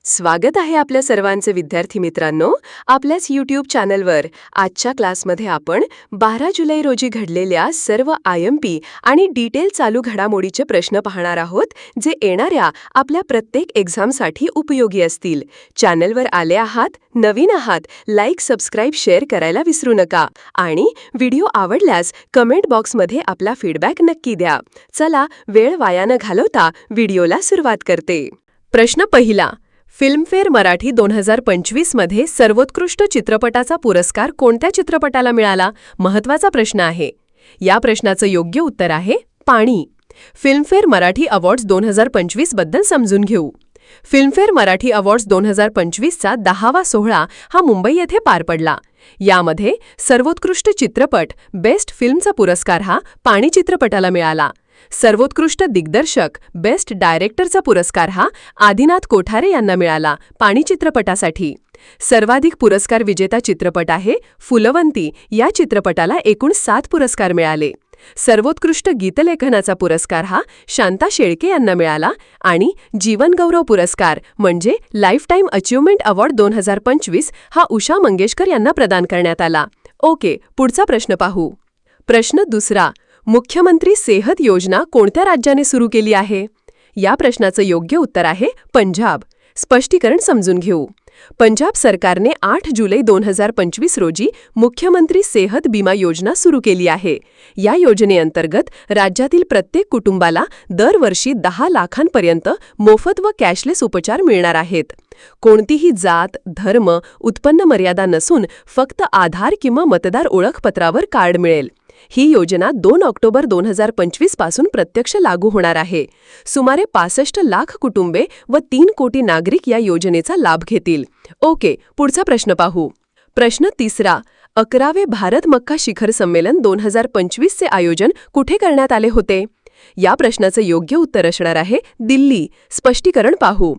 स्वागत आहे आपल्या सर्वांचे विद्यार्थी मित्रांनो आपल्याच यूट्यूब चॅनलवर. आजच्या क्लासमध्ये आपण 12 जुलै रोजी घडलेल्या सर्व IMP आणि डिटेल चालू घडामोडीचे प्रश्न पाहणार आहोत, जे येणाऱ्या आपल्या प्रत्येक एक्झामसाठी उपयोगी असतील. चॅनलवर आले आहात, नवीन आहात, लाईक, सबस्क्राईब, शेअर करायला विसरू नका आणि व्हिडिओ आवडल्यास कमेंट बॉक्समध्ये आपला फीडबॅक नक्की द्या. चला, वेळ वाया न घालवता व्हिडिओला सुरुवात करते. प्रश्न पहिला. फिल्मफेअर मराठी 2025 मध्ये सर्वोत्कृष्ट चित्रपटाचा पुरस्कार कोणत्या चित्रपटाला मिळाला? महत्त्वाचा प्रश्न आहे. या प्रश्नाचं योग्य उत्तर आहे पाणी. फिल्मफेअर मराठी अवॉर्ड्स 2025 बद्दल समजून घेऊ. फिल्मफेअर मराठी अवॉर्ड्स 2025चा 10वा सोहळा हा मुंबई येथे पार पडला. यामध्ये सर्वोत्कृष्ट चित्रपट बेस्ट फिल्मचा पुरस्कार हा पाणी चित्रपटाला मिळाला. सर्वोत्कृष्ट दिग्दर्शक बेस्ट डायरेक्टरचा पुरस्कार हा आदिनाथ कोठारे यांना मिळाला पाणी चित्रपटासाठी. सर्वाधिक पुरस्कार विजेता चित्रपट आहे फुलवंती. या चित्रपटाला एकूण 7 पुरस्कार मिळाले. सर्वोत्कृष्ट गीतलेखनाचा पुरस्कार हा शांता शेळके यांना मिळाला आणि जीवनगौरव पुरस्कार म्हणजे लाईफटाईम अचीवमेंट अवॉर्ड 2025 हा उषा मंगेशकर यांना प्रदान करण्यात आला. ओके, पुढचा प्रश्न पाहू. प्रश्न दुसरा. मुख्यमंत्री सेहत योजना कोणत्या राज्याने सुरू केली आहे? या प्रश्नाचं योग्य उत्तर आहे पंजाब. स्पष्टीकरण समजून घेऊ. पंजाब सरकारने 8 जुलै 2025 रोजी मुख्यमंत्री सेहत बिमा योजना सुरू केली आहे. या योजनेअंतर्गत राज्यातील प्रत्येक कुटुंबाला दरवर्षी 10 लाखांपर्यंत मोफत व कॅशलेस उपचार मिळणार आहेत. कोणतीही जात, धर्म, उत्पन्न मर्यादा नसून फक्त आधार किंवा मतदार ओळखपत्रावर कार्ड मिळेल. ही योजना 2 ऑक्टोबर 2025 पासून प्रत्यक्ष लागू होणार आहे. सुमारे 65 लाख कुटुंबे व 3 कोटी नागरिक या योजनेचा लाभ घेतील. ओके, पुढचा प्रश्न पाहू. प्रश्न तिसरा. 11वे भारत मक्का शिखर संमेलन 2025 चे आयोजन कुठे करण्यात आले होते? या प्रश्नाचं योग्य उत्तर असणार आहे दिल्ली. स्पष्टीकरण पाहू.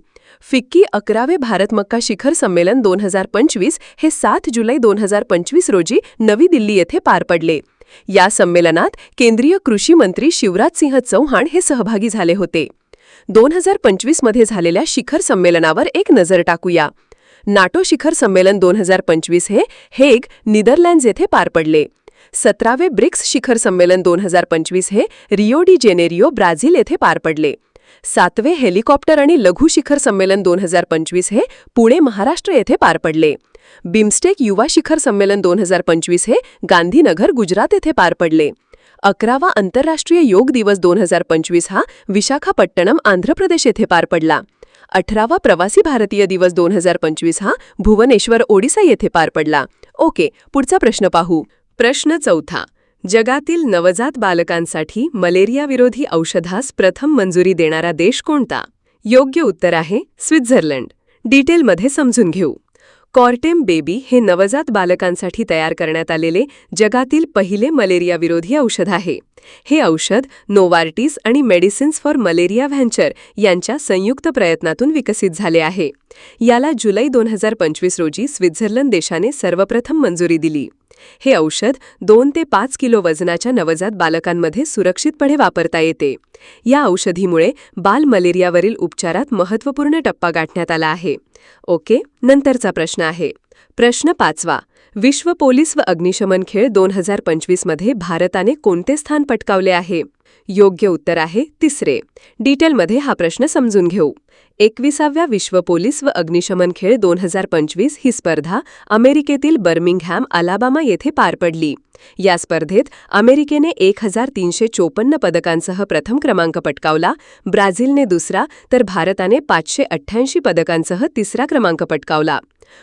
फिक्की 11वे भारत मक्का शिखर संमेलन 2025 हे 7 जुलै 2025 रोजी नवी दिल्ली येथे पार पडले. या संमेलनात केंद्रीय कृषी मंत्री शिवराज सिंह चौहान हे सहभागी झाले होते. 2025 मध्ये झालेल्या शिखर संमेलनावर एक नजर टाकूया. नाटो शिखर संमेलन 2025 हे हेग, नेदरलँड्स येथे पार पडले. 17वे ब्रिक्स शिखर संमेलन 2025 हे रिओ डी जेनेरिओ, ब्राझील येथे पार पडले. 7वे हेलिकॉप्टर आणि लघु शिखर संमेलन 2025 हे पुणे, महाराष्ट्र येथे पार पडले. बिमस्टेक युवा शिखर संमेलन 2025 हे गांधीनगर, गुजरात येथे पार पडले. 11वा आंतरराष्ट्रीय योग दिवस 2025 हा विशाखापट्टणम, आंध्र प्रदेश येथे पार पडला. 18वा प्रवासी भारतीय दिवस 2025 हा भुवनेश्वर, ओडिसा येथे पार पडला. ओके, पुढचा प्रश्न पाहू. प्रश्न चौथा. जगातील नवजात बालकांसाठी मलेरिया विरोधी औषधास प्रथम मंजुरी देणारा देश कोणता? योग्य उत्तर आहे स्वित्झर्लंड. डिटेलमध्ये समजून घेऊ. कॉर्टेम बेबी हे नवजात बालकांसाठी तयार करण्यात आलेले जगातील पहिले मलेरिया विरोधी औषध आहे. हे औषध नोवार्टिस आणि मेडिसिन्स फॉर मलेरिया व्हेंचर यांच्या संयुक्त प्रयत्नातून विकसित झाले आहे. याला जुलै 2025 रोजी स्वित्झर्लंड देशाने सर्वप्रथम मंजुरी दिली. हे औषध 2 ते 5 किलो वजनाच्या नवजात बालकांमध्ये सुरक्षितपणे वापरता येते. या औषधीमुळे बाल मलेरियावरील उपचारात महत्त्वपूर्ण टप्पा गाठण्यात आला आहे. ओके, नंतरचा प्रश्न आहे. प्रश्न 5वा. विश्व पोलीस व अग्निशमन खेळ 2025 मध्ये भारताने कोणते स्थान पटकावले आहे? योग्य उत्तर आहे 3रे. डिटेलमध्ये हा प्रश्न समजून घेऊ. 21व्या विश्व पोलीस व अग्निशमन खेळ 2025 ही स्पर्धा अमेरिकेतील बर्मिंगहॅम, अलाबामा येथे पार पडली. या स्पर्धेत अमेरिकेने 1354 पदकांसह प्रथम क्रमांक पटकावला, ब्राझीलने दुसरा, तर भारताने 588 पदकांसह तिसरा क्रमांक पटकावला.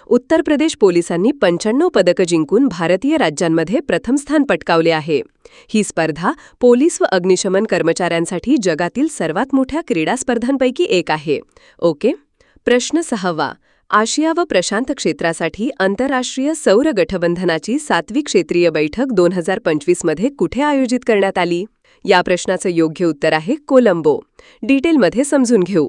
उत्तर प्रदेश पोलिसांनी 95 पदकं जिंकून भारतीय राज्यांमध्ये प्रथम स्थान पटकावले आहे. ही स्पर्धा पोलीस व अग्निशमन कर्मचाऱ्यांसाठी जगातील सर्वात मोठ्या क्रीडा स्पर्धांपैकी एक आहे. ओके, प्रश्न 6वा. आशिया व प्रशांत क्षेत्रासाठी आंतरराष्ट्रीय सौर गठबंधनाची 7वी क्षेत्रीय बैठक 2025 मध्ये कुठे आयोजित करण्यात आली? या प्रश्नाचं योग्य उत्तर आहे कोलंबो. डिटेलमध्ये समजून घेऊ.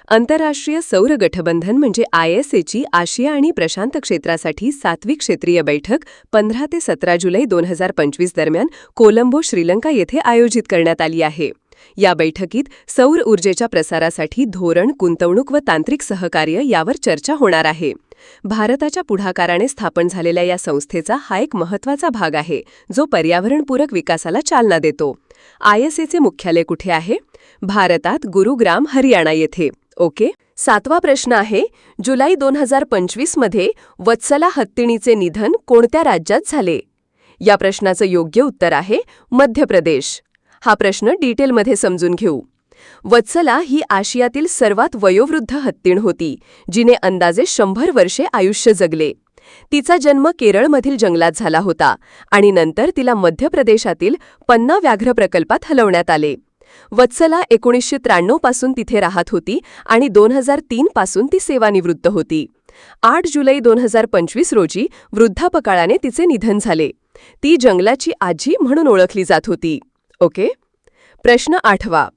आंतरराष्ट्रीय सौर गठबंधन म्हणजे ISA ची आशिया आणि प्रशांत क्षेत्रासाठी 7वी क्षेत्रीय बैठक 15 ते 17 जुलै 2025 दरम्यान कोलंबो, श्रीलंका येथे आयोजित करण्यात आली आहे. या बैठकीत सौर ऊर्जेच्या प्रसारासाठी धोरण, गुंतवणूक व तांत्रिक सहकार्य यावर चर्चा होणार आहे. भारताच्या पुढाकाराने स्थापन झालेल्या या संस्थेचा हा एक महत्त्वाचा भाग आहे, जो पर्यावरणपूरक विकासाला चालना देतो. ISAचे मुख्यालय कुठे आहे? भारतात गुरुग्राम, हरियाणा येथे. ओके. 7वा प्रश्न आहे, जुलै 2025 मध्ये वत्सला हत्तीणीचे निधन कोणत्या राज्यात झाले? या प्रश्नाचं योग्य उत्तर आहे मध्य प्रदेश. हा प्रश्न डिटेलमध्ये समजून घेऊ. वत्सला ही आशियातील सर्वात वयोवृद्ध हत्तीण होती, जिने अंदाजे 100 वर्षे आयुष्य जगले. तिचा जन्म केरळमधील जंगलात झाला होता आणि नंतर तिला मध्य प्रदेशातील पन्ना व्याघ्र प्रकल्पात हलवण्यात आले. वत्सला 1993 पासून तिथे राहत होती आणि 2003 पासून ती सेवानिवृत्त होती. 8 जुलै 2025 रोजी वृद्धापकाळाने तिचे निधन झाले. ती जंगलाची आजी म्हणून ओळखली जात होती. ओके. प्रश्न 8वा.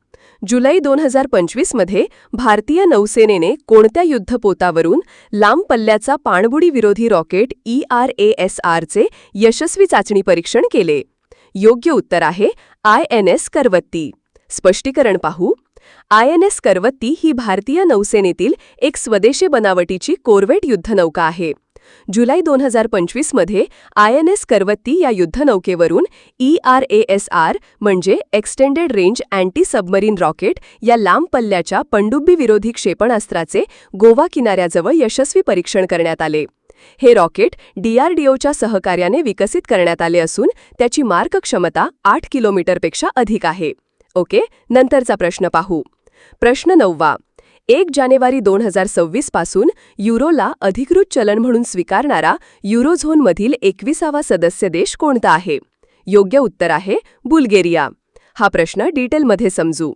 जुलै 2025 मध्ये भारतीय नौसेनेने कोणत्या युद्धपोतावरून लांब पल्ल्याचा पाणबुडी विरोधी रॉकेट ERASRचे यशस्वी चाचणी परीक्षण केले? योग्य उत्तर आहे INS करवत्ती. स्पष्टीकरण पाहू. INS करवत्ती ही भारतीय नौसेनेतील एक स्वदेशी बनावटीची कोरवेट युद्धनौका आहे. जुलै 2025 मध्ये INS करवत्ती या युद्धनौकेवरून ERASR म्हणजे extended range anti submarine rocket या लांब पल्ल्याच्या पनडुब्बी विरोधी क्षेपणास्त्राचे गोवा किनाऱ्याजवळ यशस्वी परीक्षण करण्यात आले. हे रॉकेट DRDOच्या सहकार्याने विकसित करण्यात आले असून त्याची मार्क क्षमता 8 किलोमीटरपेक्षा अधिक आहे. ओके. नंतरचा प्रश्न पाहू. प्रश्न 9वा. 1 जानेवारी 2026 पासून युरोला अधिकृत चलन म्हणून स्वीकारणारा युरोझोनमधील 21वा सदस्य देश कोणता आहे? योग्य उत्तर आहे बुल्गेरिया. हा प्रश्न डिटेलमध्ये समजू.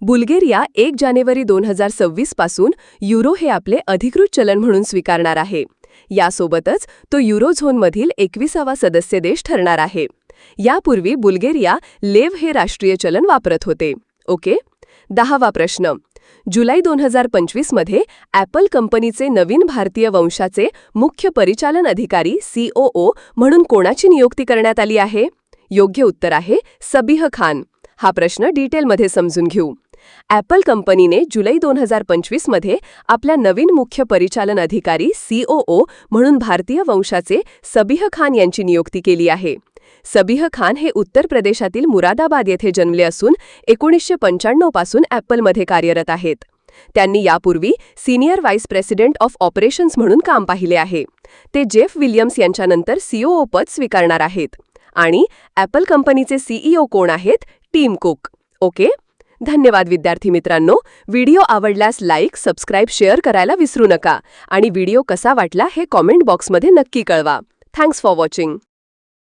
बुल्गेरिया 1 जानेवारी 2026 पासून युरो हे आपले अधिकृत चलन म्हणून स्वीकारणार आहे. यासोबतच तो युरोझोनमधील 21वा सदस्य देश ठरणार आहे. यापूर्वी बुल्गेरिया लेव हे राष्ट्रीय चलन वापरत होते. ओके. 10वा प्रश्न. जुलै 2025 मध्ये ॲपल कंपनीचे नवीन भारतीय वंशाचे मुख्य परिचालन अधिकारी COO म्हणून कोणाची नियुक्ती करण्यात आली आहे? योग्य उत्तर आहे सबीह खान. हा प्रश्न डिटेलमध्ये समजून घेऊ. ॲपल कंपनीने जुलै 2025 मध्ये आपल्या नवीन मुख्य परिचालन अधिकारी COO म्हणून भारतीय वंशाचे सबीह खान यांची नियुक्ती केली आहे. सबीह खान हे उत्तर प्रदेशातील मुरादाबाद येथे जन्मले असून 1995 पासून ॲपलमध्ये कार्यरत आहेत. त्यांनी यापूर्वी senior vice president of operations म्हणून काम पाहिले आहे. ते जेफ विलियम्स यांच्यानंतर COO पद स्वीकारणार आहेत. आणि ॲपल कंपनीचे CEO कोण आहेत? Tim Cook. ओके. धन्यवाद विद्यार्थी मित्रांनो. व्हिडिओ आवडल्यास लाईक, सबस्क्राईब, शेअर करायला विसरू नका आणि व्हिडिओ कसा वाटला हे कॉमेंट बॉक्समध्ये नक्की कळवा. Thanks for watching.